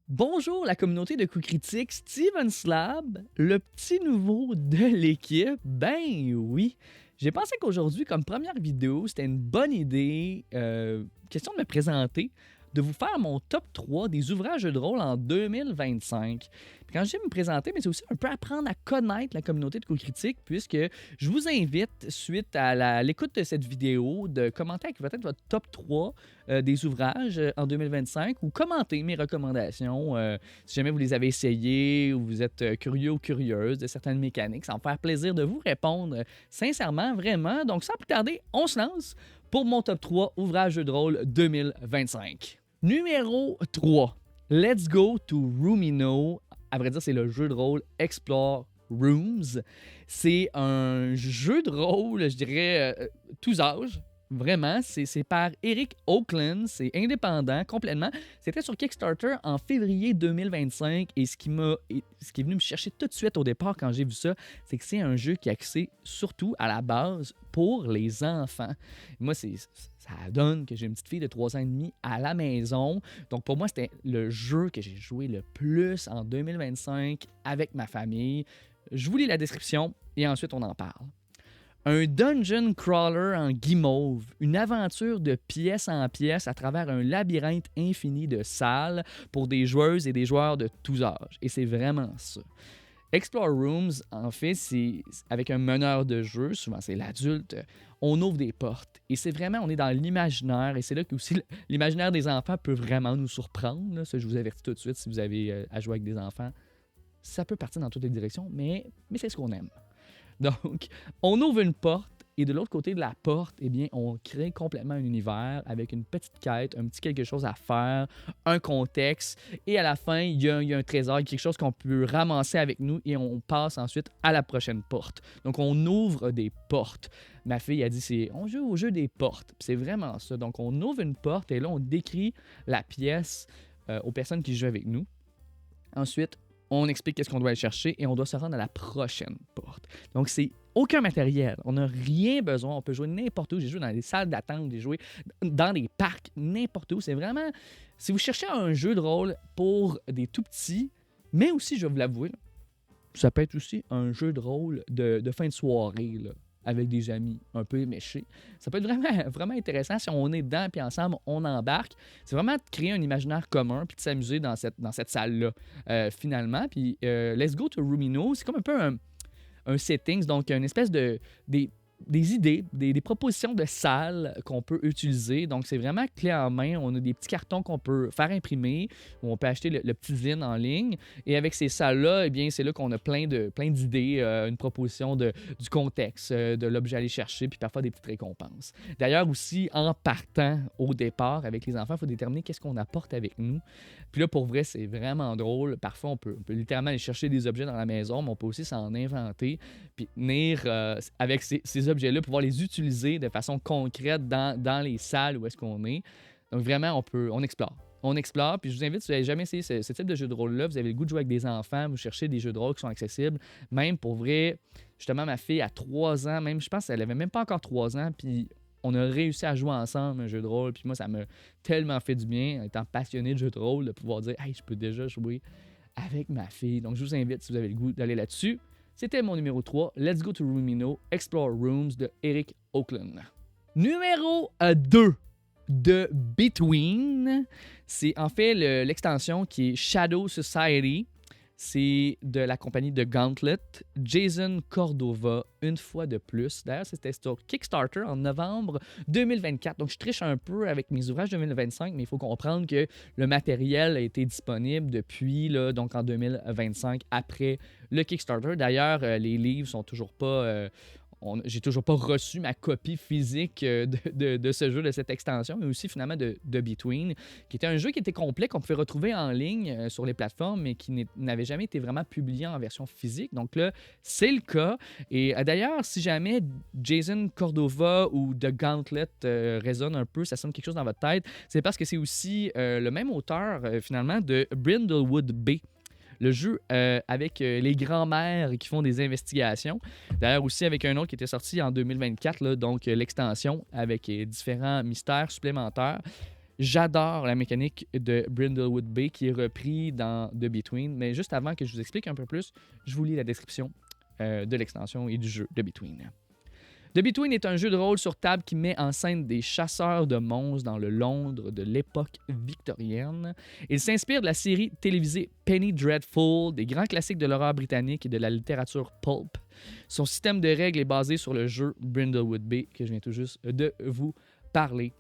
Bonjour la communauté de coups critiques, Steven Slab, le petit nouveau de l'équipe. Ben oui, j'ai pensé qu'aujourd'hui, comme première vidéo, c'était une bonne idée, question de me présenter, de vous faire mon top 3 des ouvrages de rôle en 2025. Puis quand je dis me présenter, mais c'est aussi un peu apprendre à connaître la communauté de coups critiques, puisque je vous invite, suite à l'écoute de cette vidéo, de commenter avec peut-être votre top 3 des ouvrages en 2025 ou commenter mes recommandations si jamais vous les avez essayés ou vous êtes curieux ou curieuse de certaines mécaniques. Ça va me faire plaisir de vous répondre sincèrement, vraiment. Donc sans plus tarder, on se lance pour mon top 3 ouvrages de rôle 2025. Numéro 3, Let's Go to Roomino. À vrai dire, c'est le jeu de rôle Explore Rooms. C'est un jeu de rôle, je dirais, tous âges. Vraiment, c'est par Eric Oakland, c'est indépendant complètement. C'était sur Kickstarter en février 2025 et ce qui est venu me chercher tout de suite au départ quand j'ai vu ça, c'est que c'est un jeu qui est axé surtout à la base pour les enfants. Moi, ça donne que j'ai une petite fille de 3 ans et demi à la maison. Donc pour moi, c'était le jeu que j'ai joué le plus en 2025 avec ma famille. Je vous lis la description et ensuite on en parle. Un dungeon crawler en guimauve, une aventure de pièce en pièce à travers un labyrinthe infini de salles pour des joueuses et des joueurs de tous âges. Et c'est vraiment ça. Explore Rooms, en fait, c'est avec un meneur de jeu, souvent c'est l'adulte, on ouvre des portes. Et c'est vraiment, on est dans l'imaginaire, et c'est là que aussi l'imaginaire des enfants peut vraiment nous surprendre. Là. Ça, je vous avertis tout de suite, si vous avez à jouer avec des enfants, ça peut partir dans toutes les directions, mais c'est ce qu'on aime. Donc, on ouvre une porte et de l'autre côté de la porte, eh bien, on crée complètement un univers avec une petite quête, un petit quelque chose à faire, un contexte et à la fin, il y a un trésor, quelque chose qu'on peut ramasser avec nous et on passe ensuite à la prochaine porte. Donc, on ouvre des portes. Ma fille a dit, on joue au jeu des portes. C'est vraiment ça. Donc, on ouvre une porte et là, on décrit la pièce aux personnes qui jouent avec nous. Ensuite, on explique qu'est-ce qu'on doit aller chercher et on doit se rendre à la prochaine porte. Donc, c'est aucun matériel. On n'a rien besoin. On peut jouer n'importe où. J'ai joué dans des salles d'attente, j'ai joué dans des parcs, n'importe où. C'est vraiment... Si vous cherchez un jeu de rôle pour des tout-petits, mais aussi, je vais vous l'avouer, ça peut être aussi un jeu de rôle de fin de soirée, là, avec des amis un peu éméchés. Ça peut être vraiment, vraiment intéressant si on est dedans puis ensemble, on embarque. C'est vraiment de créer un imaginaire commun puis de s'amuser dans cette salle-là, finalement. Puis Let's Go to Roomino, c'est comme un peu un settings, donc une espèce des idées, des propositions de salles qu'on peut utiliser. Donc, c'est vraiment clé en main. On a des petits cartons qu'on peut faire imprimer, ou on peut acheter le petit zine en ligne. Et avec ces salles-là, eh bien, c'est là qu'on a plein d'idées, une proposition du contexte, de l'objet à aller chercher, puis parfois des petites récompenses. D'ailleurs, aussi, en partant au départ avec les enfants, il faut déterminer qu'est-ce qu'on apporte avec nous. Puis là, pour vrai, c'est vraiment drôle. Parfois, on peut littéralement aller chercher des objets dans la maison, mais on peut aussi s'en inventer, puis venir avec ces objets-là, pouvoir les utiliser de façon concrète dans les salles où est-ce qu'on est. Donc vraiment, on explore. On explore, puis je vous invite, si vous n'avez jamais essayé ce type de jeu de rôle-là, vous avez le goût de jouer avec des enfants, vous cherchez des jeux de rôle qui sont accessibles. Même pour vrai, justement, ma fille a 3 ans, même je pense qu'elle avait même pas encore 3 ans, puis on a réussi à jouer ensemble un jeu de rôle, puis moi, ça m'a tellement fait du bien, étant passionné de jeux de rôle, de pouvoir dire « Hey, je peux déjà jouer avec ma fille ». Donc je vous invite, si vous avez le goût, d'aller là-dessus. C'était mon numéro 3, Let's Go to Roomino, Explore Rooms de Eric Oakland. Numéro 2 de Between, c'est en fait l'extension qui est Shadow Society. C'est de la compagnie de Gauntlet, Jason Cordova, une fois de plus. D'ailleurs, c'était sur Kickstarter en novembre 2024. Donc, je triche un peu avec mes ouvrages 2025, mais il faut comprendre que le matériel a été disponible depuis, là, donc en 2025, après le Kickstarter. D'ailleurs, les livres sont toujours pas... j'ai toujours pas reçu ma copie physique de ce jeu, de cette extension, mais aussi finalement de Between, qui était un jeu qui était complet, qu'on pouvait retrouver en ligne sur les plateformes, mais qui n'avait jamais été vraiment publié en version physique. Donc là, c'est le cas. Et d'ailleurs, si jamais Jason Cordova ou The Gauntlet résonne un peu, ça sonne quelque chose dans votre tête, c'est parce que c'est aussi le même auteur, finalement, de Brindlewood Bay. Le jeu avec les grands-mères qui font des investigations. D'ailleurs aussi avec un autre qui était sorti en 2024, là, donc l'extension avec différents mystères supplémentaires. J'adore la mécanique de Brindlewood Bay qui est repris dans The Between. Mais juste avant que je vous explique un peu plus, je vous lis la description de l'extension et du jeu The Between. The Between est un jeu de rôle sur table qui met en scène des chasseurs de monstres dans le Londres de l'époque victorienne. Il s'inspire de la série télévisée Penny Dreadful, des grands classiques de l'horreur britannique et de la littérature pulp. Son système de règles est basé sur le jeu Brindlewood Bay que je viens tout juste de vous parler.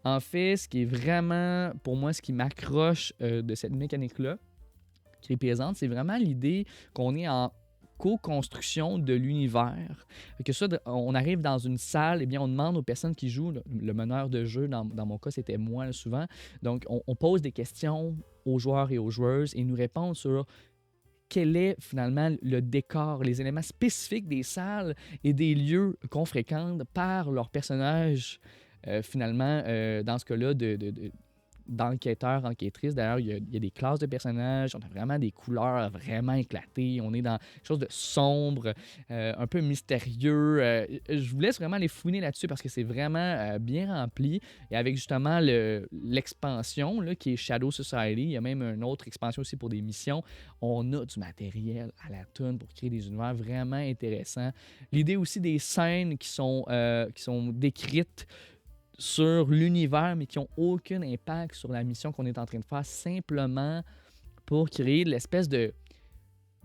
En fait, ce qui est vraiment, pour moi, ce qui m'accroche de cette mécanique-là, qui est plaisante, c'est vraiment l'idée qu'on est en co-construction de l'univers. Que ça, on arrive dans une salle, et bien on demande aux personnes qui jouent, le meneur de jeu, dans mon cas, c'était moi souvent. Donc, on pose des questions aux joueurs et aux joueuses et ils nous répondent sur quel est finalement le décor, les éléments spécifiques des salles et des lieux qu'on fréquente par leurs personnages. Finalement, dans ce cas-là, d'enquêteurs, enquêtrices. D'ailleurs, il y a des classes de personnages, on a vraiment des couleurs vraiment éclatées, on est dans quelque chose de sombre, un peu mystérieux. Je vous laisse vraiment les fouiner là-dessus parce que c'est vraiment bien rempli. Et avec justement l'expansion là, qui est Shadow Society, il y a même une autre expansion aussi pour des missions. On a du matériel à la tonne pour créer des univers vraiment intéressants. L'idée aussi des scènes qui sont décrites sur l'univers, mais qui n'ont aucun impact sur la mission qu'on est en train de faire, simplement pour créer l'espèce de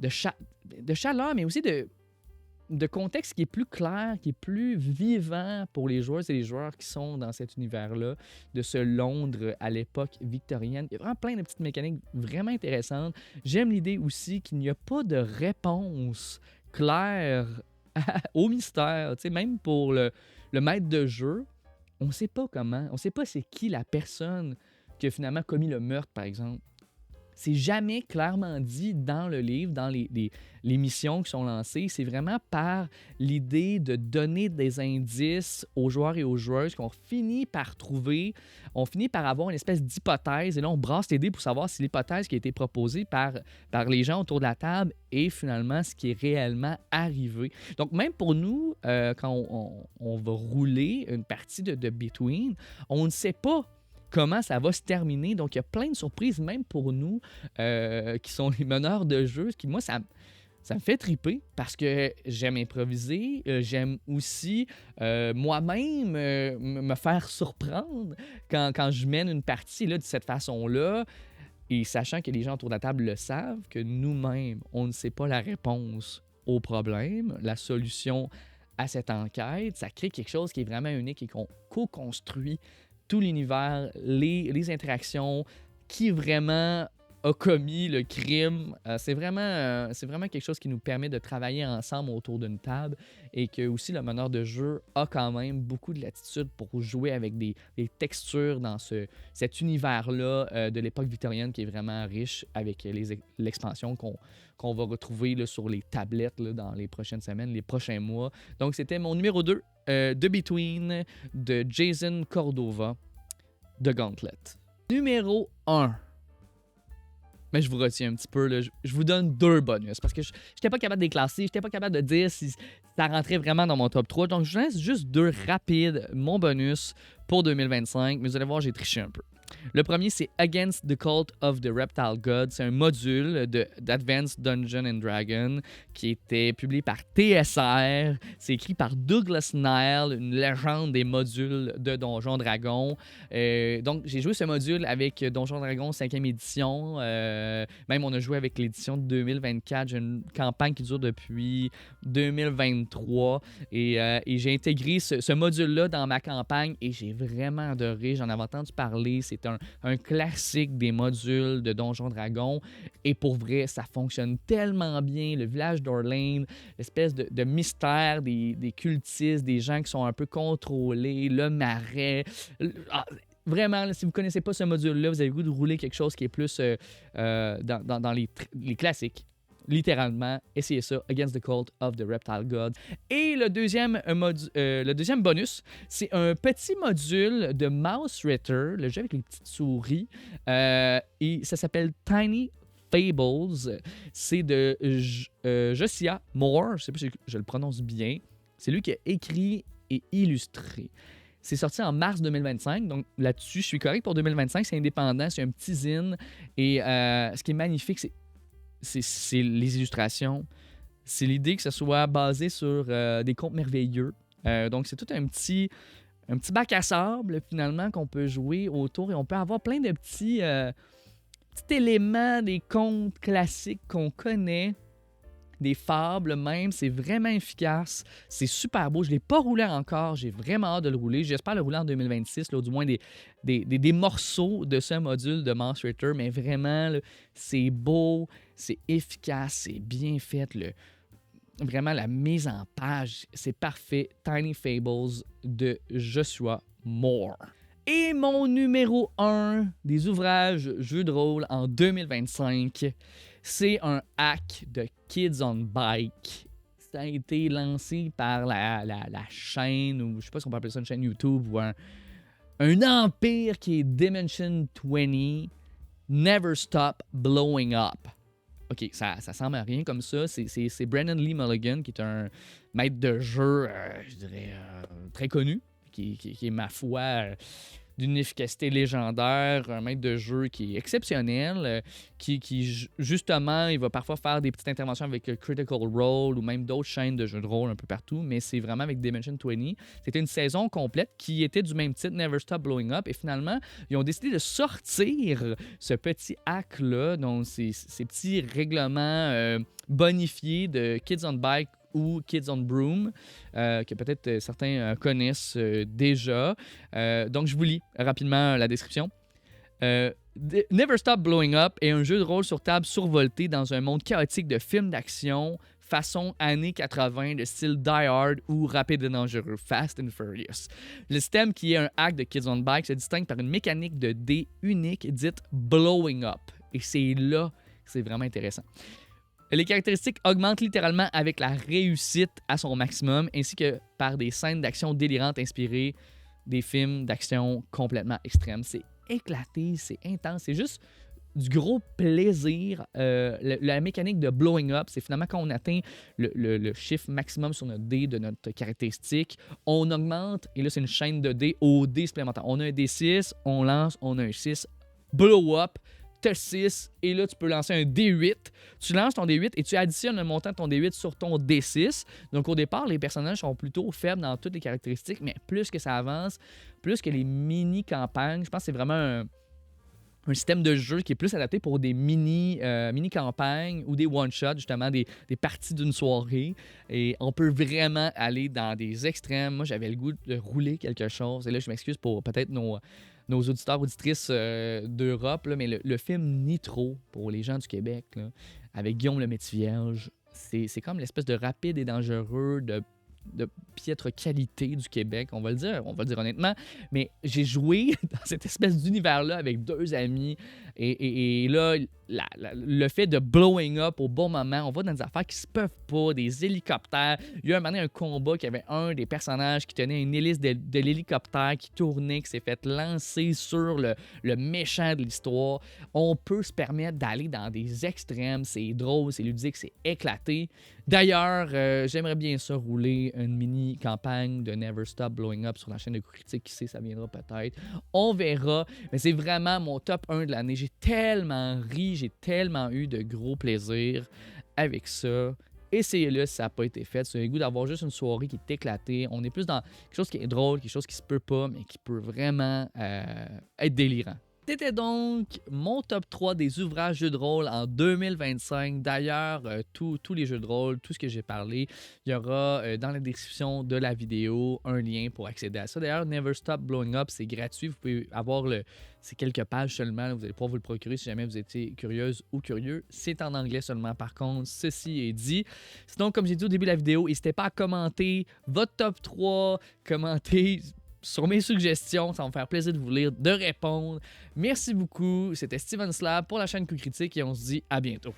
chaleur, mais aussi de contexte qui est plus clair, qui est plus vivant pour les joueurs et les joueurs qui sont dans cet univers-là, de ce Londres à l'époque victorienne. Il y a vraiment plein de petites mécaniques vraiment intéressantes. J'aime l'idée aussi qu'il n'y a pas de réponse claire au mystère. Tu sais, même pour le maître de jeu, on ne sait pas comment, on ne sait pas c'est qui la personne qui a finalement commis le meurtre, par exemple. C'est jamais clairement dit dans le livre, dans les missions qui sont lancées. C'est vraiment par l'idée de donner des indices aux joueurs et aux joueuses qu'on finit par trouver. On finit par avoir une espèce d'hypothèse. Et là, on brasse les dés pour savoir si l'hypothèse qui a été proposée par les gens autour de la table est finalement ce qui est réellement arrivé. Donc, même pour nous, quand on va rouler une partie de Between, on ne sait pas comment ça va se terminer. Donc, il y a plein de surprises, même pour nous, qui sont les meneurs de jeu. Qui, moi, ça me fait triper parce que j'aime improviser. J'aime aussi moi-même me faire surprendre quand je mène une partie là, de cette façon-là. Et sachant que les gens autour de la table le savent, que nous-mêmes, on ne sait pas la réponse au problème, la solution à cette enquête, ça crée quelque chose qui est vraiment unique et qu'on co-construit tout l'univers, les interactions, qui vraiment a commis le crime. C'est vraiment quelque chose qui nous permet de travailler ensemble autour d'une table et que aussi le meneur de jeu a quand même beaucoup de latitude pour jouer avec des textures dans cet univers-là de l'époque victorienne qui est vraiment riche avec l'expansion qu'on va retrouver là, sur les tablettes là, dans les prochaines semaines, les prochains mois. Donc, c'était mon numéro 2, The Between, de Jason Cordova, de Gauntlet. Numéro 1. Mais je vous retiens un petit peu, là. Je vous donne 2 bonus parce que je n'étais pas capable de les classer, je n'étais pas capable de dire si ça rentrait vraiment dans mon top 3. Donc, je vous laisse juste 2 rapides, mon bonus pour 2025. Mais vous allez voir, j'ai triché un peu. Le premier, c'est Against the Cult of the Reptile God. C'est un module d'Advanced Dungeons and Dragons qui était publié par TSR. C'est écrit par Douglas Nile, une légende des modules de Donjons Dragons. Donc, j'ai joué ce module avec Donjons Dragons 5e édition. Même, on a joué avec l'édition de 2024. J'ai une campagne qui dure depuis 2023. Et j'ai intégré ce module-là dans ma campagne et j'ai vraiment adoré. J'en avais entendu parler. C'est un classique des modules de Donjons Dragons. Et pour vrai, ça fonctionne tellement bien. Le village d'Orlane, l'espèce de mystère des cultistes, des gens qui sont un peu contrôlés, le marais. Vraiment, là, si vous ne connaissez pas ce module-là, vous avez le goût de rouler quelque chose qui est plus dans les classiques. Littéralement, essayez ça, Against the Cult of the Reptile God. Et le deuxième bonus, c'est un petit module de Mouse Ritter, le jeu avec les petites souris, et ça s'appelle Tiny Fables. C'est de Josiah Moore, je ne sais pas si je le prononce bien. C'est lui qui a écrit et illustré. C'est sorti en mars 2025, donc là-dessus, je suis correct pour 2025. C'est indépendant, c'est un petit zine. Et ce qui est magnifique, c'est les illustrations. C'est l'idée que ce soit basé sur des contes merveilleux. Donc, c'est tout un petit bac à sable, finalement, qu'on peut jouer autour. Et on peut avoir plein de petits éléments des contes classiques qu'on connaît. Des fables même, c'est vraiment efficace, c'est super beau. Je ne l'ai pas roulé encore, j'ai vraiment hâte de le rouler. J'espère le rouler en 2026, là, du moins des morceaux de ce module de Monster Eater, mais vraiment, là, c'est beau, c'est efficace, c'est bien fait. Vraiment, la mise en page, c'est parfait. Tiny Fables de Joshua Moore. Et mon numéro 1 des ouvrages jeux de rôle en 2025, c'est un hack de Kids on Bike. Ça a été lancé par la chaîne, ou je sais pas si on peut appeler ça une chaîne YouTube, ou un empire qui est Dimension 20, Never Stop Blowing Up. OK, ça semble à rien comme ça. C'est Brandon Lee Mulligan, qui est un maître de jeu, je dirais, très connu, qui est, ma foi, d'une efficacité légendaire, un maître de jeu qui est exceptionnel, qui justement, il va parfois faire des petites interventions avec Critical Role ou même d'autres chaînes de jeux de rôle un peu partout, mais c'est vraiment avec Dimension 20. C'était une saison complète qui était du même titre, Never Stop Blowing Up, et finalement, ils ont décidé de sortir ce petit hack-là, donc ces petits règlements bonifiés de Kids on Bike ou Kids on Broom, que peut-être certains connaissent déjà. Donc, je vous lis rapidement la description. Never Stop Blowing Up est un jeu de rôle sur table survolté dans un monde chaotique de films d'action façon années 80 de style Die Hard ou Rapide et dangereux, Fast and Furious. Le système, qui est un hack de Kids on Bike, se distingue par une mécanique de dés unique dite Blowing Up. Et c'est là que c'est vraiment intéressant. Les caractéristiques augmentent littéralement avec la réussite à son maximum, ainsi que par des scènes d'action délirantes inspirées des films d'action complètement extrêmes. C'est éclaté, c'est intense, c'est juste du gros plaisir. La mécanique de blowing up, c'est finalement quand on atteint le chiffre maximum sur notre dé de notre caractéristique, on augmente, et là c'est une chaîne de dés au dé supplémentaire. On a un D6, on lance, on a un 6, blow up, t'as 6, et là, tu peux lancer un D8. Tu lances ton D8 et tu additionnes le montant de ton D8 sur ton D6. Donc, au départ, les personnages sont plutôt faibles dans toutes les caractéristiques, mais plus que ça avance, plus que les mini-campagnes, je pense que c'est vraiment un système de jeu qui est plus adapté pour des mini-campagnes ou des one-shots, justement, des parties d'une soirée. Et on peut vraiment aller dans des extrêmes. Moi, j'avais le goût de rouler quelque chose. Et là, je m'excuse pour peut-être nos auditeurs, auditrices d'Europe, là, mais le film Nitro, pour les gens du Québec, là, avec Guillaume Lemaitre-Vierge, c'est comme l'espèce de rapide et dangereux, de piètre qualité du Québec, on va le dire honnêtement, mais j'ai joué dans cette espèce d'univers-là avec deux amis, et là, le fait de blowing up au bon moment, on va dans des affaires qui se peuvent pas, des hélicoptères. Il y a un moment donné un combat qui avait un des personnages qui tenait une hélice de l'hélicoptère qui tournait, qui s'est fait lancer sur le méchant de l'histoire. On peut se permettre d'aller dans des extrêmes, c'est drôle, c'est ludique, c'est éclaté. D'ailleurs, j'aimerais bien ça rouler une mini-campagne de Never Stop Blowing Up sur la chaîne de Coup Critique. Qui sait, ça viendra peut-être. On verra. Mais c'est vraiment mon top 1 de l'année. J'ai tellement ri, j'ai tellement eu de gros plaisir avec ça. Essayez-le si ça n'a pas été fait. C'est un goût d'avoir juste une soirée qui est éclatée. On est plus dans quelque chose qui est drôle, quelque chose qui se peut pas, mais qui peut vraiment être délirant. C'était donc mon top 3 des ouvrages jeux de rôle en 2025. D'ailleurs, tous les jeux de rôle, tout ce que j'ai parlé, il y aura dans la description de la vidéo un lien pour accéder à ça. D'ailleurs, Never Stop Blowing Up, c'est gratuit. Vous pouvez avoir c'est quelques pages seulement. Vous allez pouvoir vous le procurer si jamais vous étiez curieuse ou curieux. C'est en anglais seulement, par contre. Ceci est dit. Sinon, comme j'ai dit au début de la vidéo, n'hésitez pas à commenter votre top 3, commenter sur mes suggestions, ça va me faire plaisir de vous lire, de répondre. Merci beaucoup, c'était Steven Slab pour la chaîne Coup Critique et on se dit à bientôt.